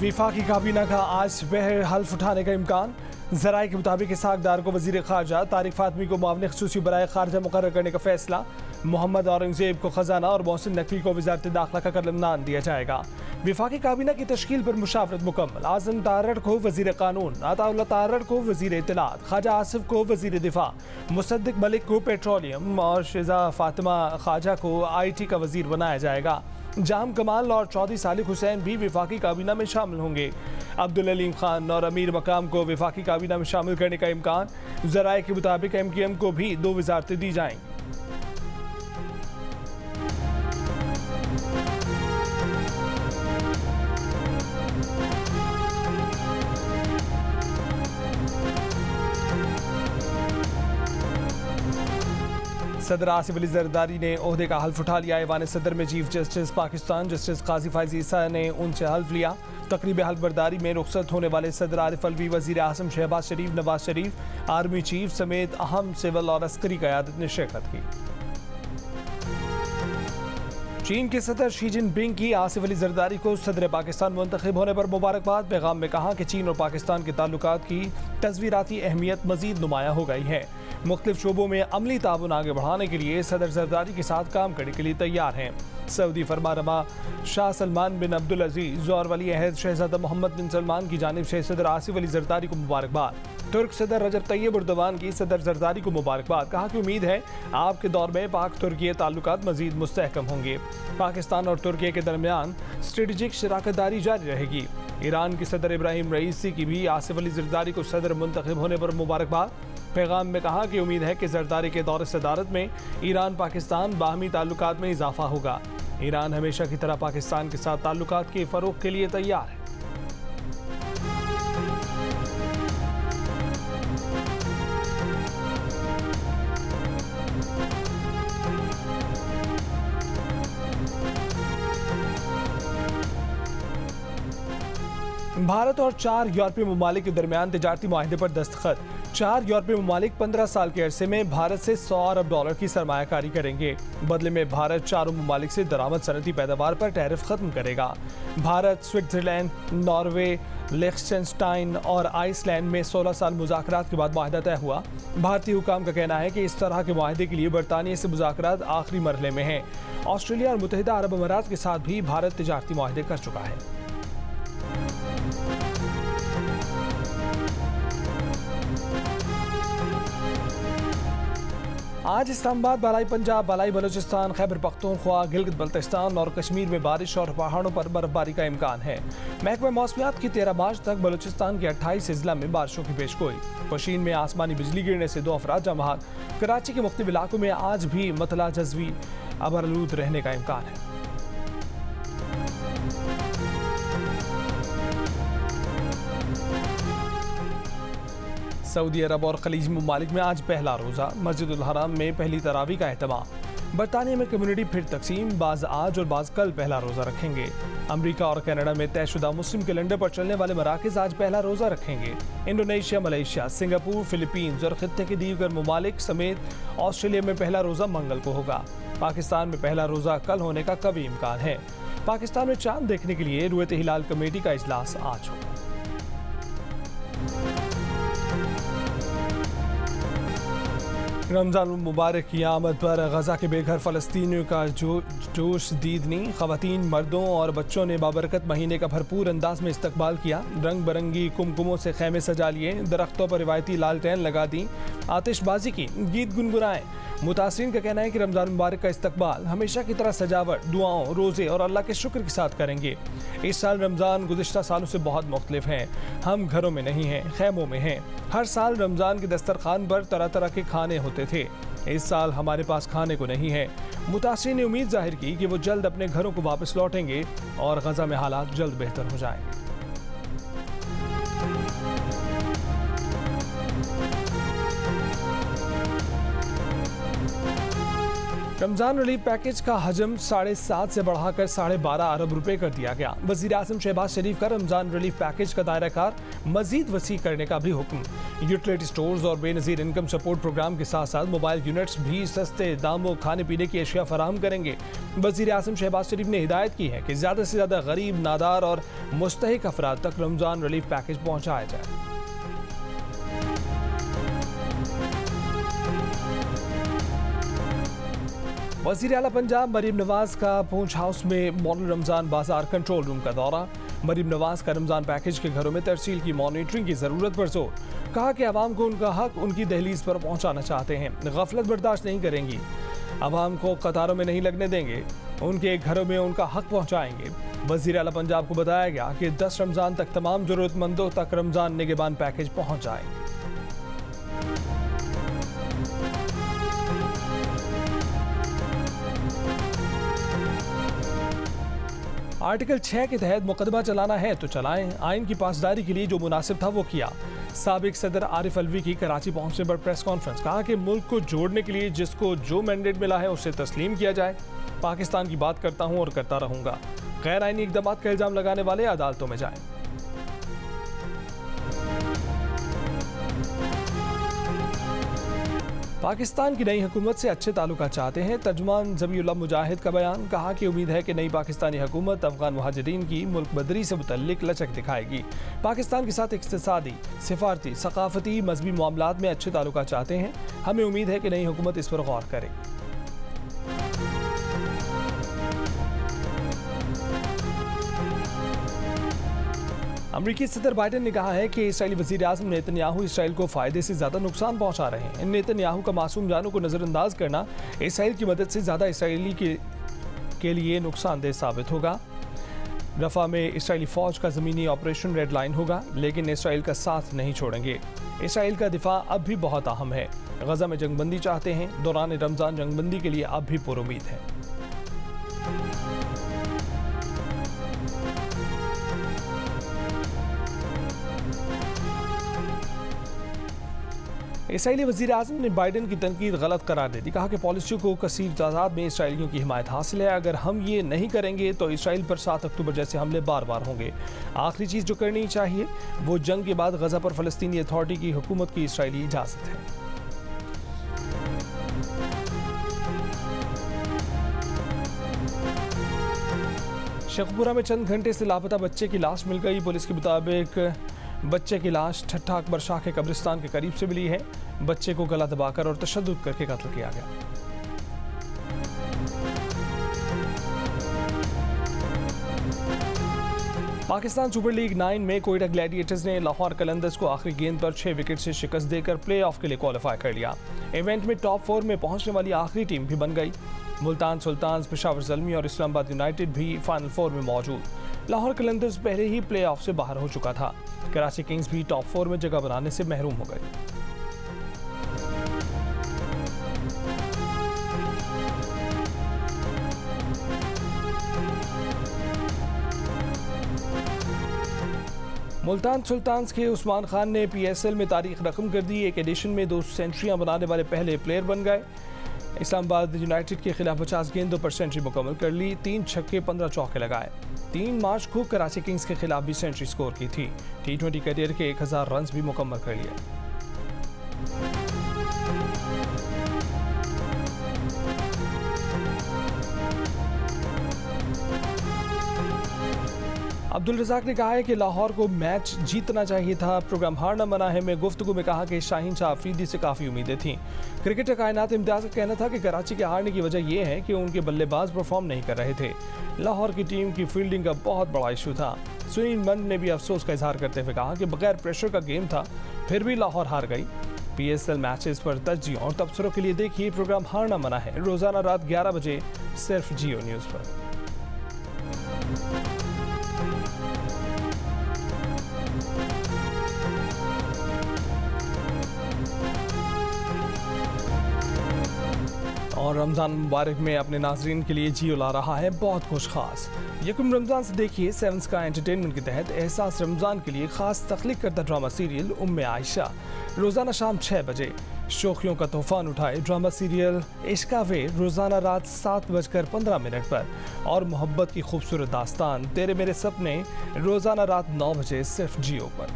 विफाकी काबीना का आज बहर हल्फ उठाने का इम्कान। जराये के मुताबिक इसहाकदार को वजीर खारजा, तारिक फातमी को मुआविन खसूसी बराए खारजा मुकर्रर करने का फैसला, मोहम्मद औरंगजेब को खजाना और मोहसिन नकवी को वजारत दाखिला का कलमनान दिया जाएगा। विफाकी काबीना की तश्कील पर मुशावरत मुकम्मल। आजम तारड़ को वजीर कानून, अताउल्लाह तारड़ को वजीर इत्तलात, ख्वाजा आसिफ को वजीर दिफा, मुसद्दिक मलिक को पेट्रोलियम और शिजा फातिमा ख्वाजा को IT का वजीर बनाया जाएगा। जाम कमाल और चौधरी सालिक हुसैन भी विफाकी काबीना में शामिल होंगे। अब्दुल अलीम खान और अमीर मकाम को विफाकी काबीना में शामिल करने का इम्कान। जराये के मुताबिक MQM को भी 2 वजारतें दी जाएंगी। सदर आसिफ अली जरदारी ने ओहदे का हल्फ उठा लिया। ऐवान सदर में चीफ जस्टिस पाकिस्तान जस्टिस काजी फायजी ईसा ने उनसे हल्फ लिया। तकरीब हल्फ बर्दारी में रुखसत होने वाले सदर आरिफ अलवी, वजीर आज़म शहबाज शरीफ, नवाज शरीफ, आर्मी चीफ समेत अहम सिविल और अस्करी क़यादत ने शिरकत की। चीन के सदर शी जिनपिंग की आसिफ अली जरदारी को सदर पाकिस्तान मुंतखब होने पर मुबारकबाद। पैगाम में कहा कि चीन और पाकिस्तान के ताल्लुकात की तस्वीराती अहमियत मजीद नुमाया हो गई है। मुख्तलिफ शोबों में अमली ताउन आगे बढ़ाने के लिए सदर जरदारी के साथ काम करने के लिए तैयार हैं। सऊदी फरमानमा शाह सलमान बिन अब्दुल अजीज और वली अहद शहजादा मोहम्मद बिन सलमान की जानिब से सदर आसिफ अली जरदारी को मुबारकबाद। तुर्क सदर रजब तैयब उर्दवान की सदर जरदारी को मुबारकबाद। कहा कि उम्मीद है आपके दौर में पाक तुर्की ताल्लुकात मजीद मुस्तहकम होंगे। पाकिस्तान और तुर्की के दरमियान स्ट्रेटेजिक शराकतदारी जारी रहेगी। ईरान के सदर इब्राहिम रईसी की भी आसिफ अली जरदारी को सदर मुंतखब होने पर मुबारकबाद। पैगाम में कहा कि उम्मीद है कि जरदारी के दौर सदारत में ईरान पाकिस्तान बाहमी ताल्लुकात में इजाफा होगा। ईरान हमेशा की तरह पाकिस्तान के साथ ताल्लुकात के फ़रोग़ के लिए तैयार है। भारत और 4 यूरोपीय ममालिक के दरमियान तिजारती मुआहदे पर दस्तखत। 4 यूरोपीय ममालिक 15 साल के अरसे में भारत से $100 अरब की सरमायाकारी करेंगे। बदले में भारत चारों ममालिक से दरामद सनती पैदावार पर टैरिफ खत्म करेगा। भारत, स्विट्जरलैंड, नॉर्वे, लिechtenstein और आइसलैंड में 16 साल मुज़ाकरात के बाद मुआहदा तय हुआ। भारतीय हुकाम का कहना है कि इस तरह के मुआहदे के लिए बरतानिया से मुज़ाकरात आखिरी मरहले में हैं। ऑस्ट्रेलिया और मुत्तहिदा अरब अमारात के साथ भी भारत तिजारती मुआहदे कर चुका है। आज इस्लामाबाद, बालाई पंजाब, बालाई बलूचिस्तान, खैबर पख्तूनख्वा, गिलगित बल्तिस्तान और कश्मीर में बारिश और पहाड़ों पर बर्फबारी का इम्कान है। महकमा मौसमियात की 13 मार्च तक बलूचिस्तान के 28 अजला में बारिशों की पेशगोई। पशीन में आसमानी बिजली गिरने से 2 अफराद जाँ बहक। कराची के मुख्तलिफ इलाकों में आज भी मतला जज़वी अबरलूद रहने का इम्कान है। सऊदी अरब और खलीजी ममालिक में आज पहला रोज़ा। मस्जिदुल हराम में पहली तरावी का एहतमाम। बरतानिया में कम्युनिटी फिर तकसीम, बाज़ आज और बाज़ कल पहला रोज़ा रखेंगे। अमरीका और कनाडा में तयशुदा मुस्लिम कैलेंडर पर चलने वाले मराकज़ आज पहला रोज़ा रखेंगे। इंडोनेशिया, मलेशिया, सिंगापुर, फिलीपींस और खित्ते के दीगर ममालिक समेत ऑस्ट्रेलिया में पहला रोज़ा मंगल को होगा। पाकिस्तान में पहला रोज़ा कल होने का कभी इम्कान है। पाकिस्तान में चांद देखने के लिए रुयत हिलाल कमेटी का इजलास आज होगा। रमज़ान मुबारक की आमद पर गजा के बेघर फ़लस्तीनियों का जोश दीदनी। ख़वातीन, मर्दों और बच्चों ने बाबरकत महीने का भरपूर अंदाज में इस्तकबाल किया। रंग बिरंगी कुमकुमों से खैमे सजा लिए, दरख्तों पर रिवायती लालटेन लगा दी, आतिशबाजी की, गीत गुनगुनाए। मुतासरीन का कहना है कि रमज़ान मुबारक का इस्तकबाल हमेशा की तरह सजावट, दुआओं, रोज़े और अल्लाह के शुक्र के साथ करेंगे। इस साल रमज़ान गुज़िश्ता सालों से बहुत मुख्तलिफ हैं। हम घरों में नहीं हैं, खैमों में हैं। हर साल रमज़ान के दस्तरखान पर तरह तरह के खाने होते थे। इस साल हमारे पास खाने को नहीं है। मुतासरीन ने उम्मीद जाहिर की कि वो जल्द अपने घरों को वापस लौटेंगे और गजा में हालात जल्द बेहतर हो जाएंगे। रमजान रिलीफ पैकेज का हजम 7.5 से बढ़ाकर 12.5 अरब रुपए कर दिया गया। वजीर आज़म शहबाज शरीफ का रमजान रिलीफ पैकेज का दायरा कार मजीद वसी करने का भी हुक्म। यूटिलिटी स्टोर्स और बेनज़ीर इनकम सपोर्ट प्रोग्राम के साथ साथ मोबाइल यूनिट्स भी सस्ते दामों खाने पीने की अशिया फराहम करेंगे। वजीर आज़म शहबाज शरीफ ने हिदायत की है कि ज़्यादा से ज़्यादा गरीब, नादार और मुस्तहिक अफराद तक रमजान रिलीफ पैकेज पहुँचाया जाए। वज़ीर आला पंजाब मरीम नवाज का पूंछ हाउस में मॉडल रमजान बाजार कंट्रोल रूम का दौरा। मरीम नवाज का रमजान पैकेज के घरों में तरसील की मॉनिटरिंग की जरूरत पर जोर। कहा कि आवाम को उनका हक उनकी दहलीज पर पहुंचाना चाहते हैं, गफलत बर्दाश्त नहीं करेंगी, आवाम को कतारों में नहीं लगने देंगे, उनके घरों में उनका हक पहुंचाएंगे। वज़ीर आला पंजाब को बताया गया कि 10 रमजान तक तमाम जरूरतमंदों तक रमजान निगहबान पैकेज पहुँच जाएंगे। आर्टिकल 6 के तहत मुकदमा चलाना है तो चलाएं। आइन की पासदारी के लिए जो मुनासिब था वो किया। साबिक सदर आरिफ अलवी की कराची पहुंचने पर प्रेस कॉन्फ्रेंस। कहा कि मुल्क को जोड़ने के लिए जिसको जो मैंडेट मिला है उसे तस्लीम किया जाए। पाकिस्तान की बात करता हूं और करता रहूंगा। गैर आइनी इक़दाम का इल्जाम लगाने वाले अदालतों में जाएं। पाकिस्तान की नई हुकूमत से अच्छे ताल्लुकात चाहते हैं। तर्जुमान ज़बीउल्लाह मुजाहिद का बयान। कहा कि उम्मीद है कि नई पाकिस्तानी हुकूमत अफगान मुहाजिरीन की मुल्क बदरी से मुतल्लिक लचक दिखाएगी। पाकिस्तान के साथ इक़्तिसादी, सिफारती, सकाफती, मजहबी मामलात में अच्छे ताल्लुकात चाहते हैं। हमें उम्मीद है कि नई हुकूमत इस पर गौर करेगी। अमरीकी सदर बाइडेन ने कहा है कि इसराइली वज़ीर आज़म नेतन्याहू इसराइल को फ़ायदे से ज़्यादा नुकसान पहुंचा रहे हैं। नेतन्याहू का मासूम जानों को नज़रअंदाज करना इसराइल की मदद से ज़्यादा इसराइली के लिए नुकसानदेह साबित होगा। रफ़ा में इसराइली फ़ौज का ज़मीनी ऑपरेशन रेड लाइन होगा, लेकिन इसराइल का साथ नहीं छोड़ेंगे। इसराइल का दिफा अब भी बहुत अहम है। गज़ा में जंगबंदी चाहते हैं। दौरान रमज़ान जंगबंदी के लिए अब भी पुरुमीद है। इसराइली वज़ीर आज़म ने बाइडेन की तनकीद गलत करार दे दी। कहा कि पॉलिसी को कसीर तादाद में इसराइलियों की हिमायत हासिल है। अगर हम ये नहीं करेंगे तो इसराइल पर 7 अक्टूबर जैसे हमले बार बार होंगे। आखिरी चीज़ जो करनी चाहिए वो जंग के बाद गज़ा पर फ़लस्तीनी अथॉरिटी की हुकूमत की इसराइली इजाज़त है। शेखपुरा में चंद घंटे से लापता बच्चे की लाश मिल गई। पुलिस के मुताबिक बच्चे की लाश ठट्ठा अकबर शाह के कब्रिस्तान के करीब से मिली है। बच्चे को गला दबाकर और तशद्दुद करके कत्ल किया गया। पाकिस्तान सुपर लीग 9 में कोयटा ग्लैडिएटर्स ने लाहौर कलंदर्स को आखिरी गेंद पर 6 विकेट से शिकस्त देकर प्ले ऑफ के लिए क्वालिफाई कर लिया। इवेंट में टॉप 4 में पहुंचने वाली आखिरी टीम भी बन गई। मुल्तान सुल्तान्स, पेशावर ज़ल्मी और इस्लामाबाद यूनाइटेड भी फाइनल 4 में मौजूद। लाहौर कलंदर्स पहले ही प्ले ऑफ से बाहर हो चुका था। कराची किंग्स भी टॉप 4 में जगह बनाने से महरूम हो गए। मुल्तान सुल्तान्स के उस्मान खान ने PSL में तारीख रकम कर दी। एक एडिशन में 2 सेंचुरियां बनाने वाले पहले प्लेयर बन गए। इस्लामाबाद यूनाइटेड के खिलाफ 50 गेंदों पर सेंचुरी मुकम्मल कर ली। 3 छक्के 15 चौके लगाए। 3 मार्च को कराची किंग्स के खिलाफ भी सेंचुरी स्कोर की थी। T20 करियर के 1000 रन भी मुकम्मल कर लिए। अब्दुल रज़ाक ने कहा है कि लाहौर को मैच जीतना चाहिए था, प्रोग्राम हारना मना है। मैं गुफ्तगू में कहा कि शाहीन शाह अफरीदी से काफ़ी उम्मीदें थीं। क्रिकेटर कायनात इम्तियाज़ का कहना था कि कराची के हारने की वजह यह है कि उनके बल्लेबाज परफॉर्म नहीं कर रहे थे। लाहौर की टीम की फील्डिंग का बहुत बड़ा इशू था। सुनील मंड ने भी अफसोस का इजहार करते हुए कहा कि बगैर प्रेशर का गेम था, फिर भी लाहौर हार गई। PSL मैचेस पर तरजीह और तबसरों के लिए देखिए प्रोग्राम हारना मना है, रोज़ाना रात 11 बजे सिर्फ जियो न्यूज़ पर। और रमज़ान मुबारक में अपने नाजरीन के लिए जियो ला रहा है बहुत कुछ खास। यकम रमज़ान से देखिए 7 स्काई एंटरटेनमेंट के तहत एहसास रमज़ान के लिए खास तख्लीक करता ड्रामा सीरियल उम्मे आयशा, रोज़ाना शाम 6 बजे। शोखियों का तूफान उठाए ड्रामा सीरियल इश्कावे रोजाना रात 7:15 पर और मोहब्बत की खूबसूरत दास्तान तेरे मेरे सपने रोजाना रात 9 बजे सिर्फ जियो पर।